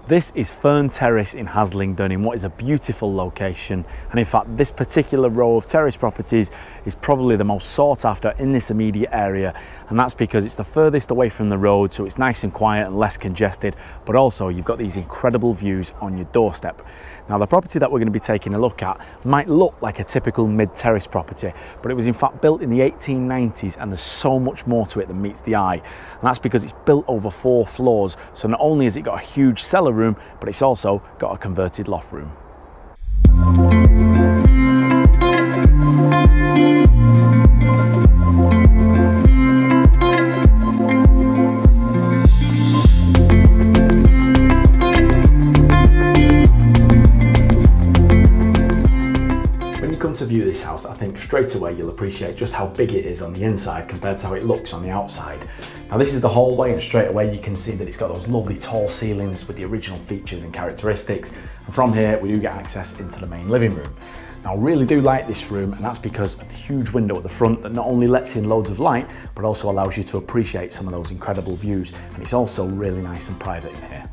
This is Fern Terrace in Haslingden in what is a beautiful location, and in fact this particular row of terrace properties is probably the most sought after in this immediate area, and that's because it's the furthest away from the road, so it's nice and quiet and less congested, but also you've got these incredible views on your doorstep. Now the property that we're going to be taking a look at might look like a typical mid-terrace property, but it was in fact built in the 1890s and there's so much more to it than meets the eye, and that's because it's built over 4 floors, so not only has it got a huge cellar room, but it's also got a converted loft room. To view this house, I think straight away you'll appreciate just how big it is on the inside compared to how it looks on the outside. Now this is the hallway, and straight away you can see that it's got those lovely tall ceilings with the original features and characteristics, and from here we do get access into the main living room. Now I really do like this room, and that's because of the huge window at the front that not only lets in loads of light but also allows you to appreciate some of those incredible views, and it's also really nice and private in here.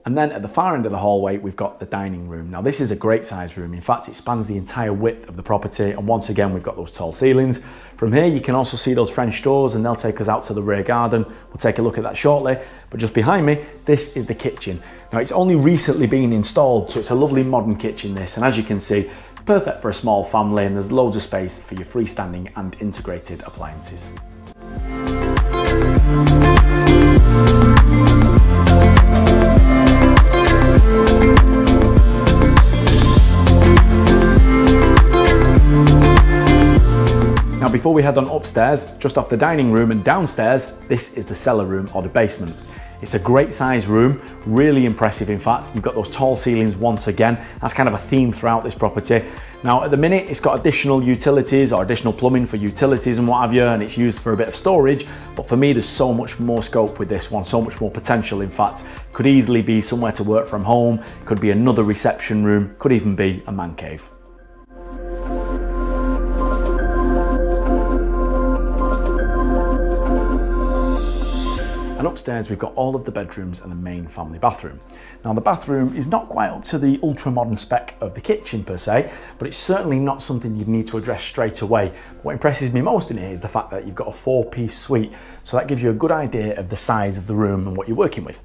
And then at the far end of the hallway, we've got the dining room. Now this is a great size room. In fact, it spans the entire width of the property. And once again, we've got those tall ceilings. From here, you can also see those French doors, and they'll take us out to the rear garden. We'll take a look at that shortly. But just behind me, this is the kitchen. Now it's only recently been installed, so it's a lovely modern kitchen this. And as you can see, it's perfect for a small family, and there's loads of space for your freestanding and integrated appliances. Now before we head on upstairs, just off the dining room and downstairs, this is the cellar room or the basement. It's a great size room, really impressive in fact. You've got those tall ceilings once again. That's kind of a theme throughout this property. Now at the minute it's got additional utilities or additional plumbing for utilities and what have you, and it's used for a bit of storage, but for me there's so much more scope with this one, so much more potential in fact. Could easily be somewhere to work from home, could be another reception room, could even be a man cave. And upstairs we've got all of the bedrooms and the main family bathroom. Now the bathroom is not quite up to the ultra modern spec of the kitchen per se, but it's certainly not something you'd need to address straight away. What impresses me most in here is the fact that you've got a 4-piece suite, so that gives you a good idea of the size of the room and what you're working with.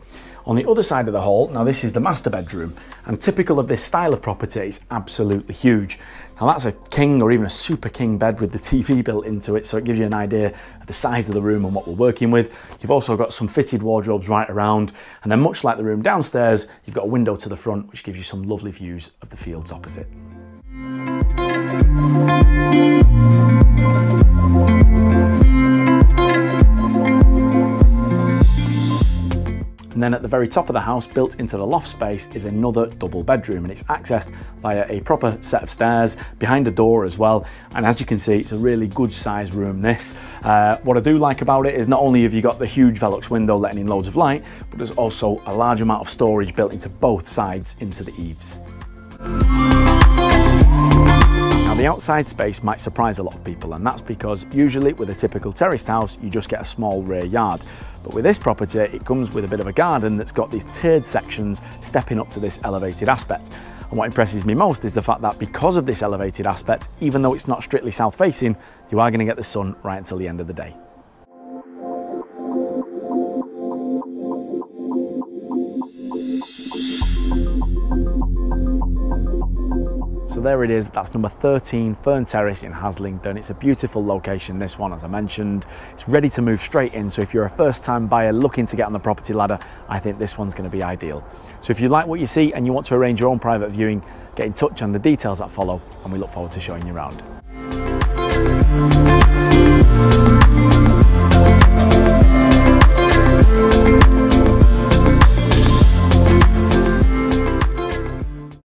On the other side of the hall, now this is the master bedroom, and typical of this style of property, it's absolutely huge. Now that's a king or even a super king bed with the TV built into it, so it gives you an idea of the size of the room and what we're working with. You've also got some fitted wardrobes right around, and then much like the room downstairs, you've got a window to the front which gives you some lovely views of the fields opposite. And then at the very top of the house, built into the loft space, is another double bedroom, and it's accessed via a proper set of stairs behind a door as well. And as you can see, it's a really good sized room this. What I do like about it is not only have you got the huge Velux window letting in loads of light, but there's also a large amount of storage built into both sides into the eaves. Now the outside space might surprise a lot of people, and that's because usually with a typical terraced house you just get a small rear yard, but with this property it comes with a bit of a garden that's got these tiered sections stepping up to this elevated aspect. And what impresses me most is the fact that because of this elevated aspect, even though it's not strictly south facing, you are going to get the sun right until the end of the day. So there it is, that's number 13 Fern Terrace in Haslingden. It's a beautiful location, this one, as I mentioned. It's ready to move straight in, so if you're a first-time buyer looking to get on the property ladder, I think this one's going to be ideal. So if you like what you see and you want to arrange your own private viewing, get in touch on the details that follow, and we look forward to showing you around.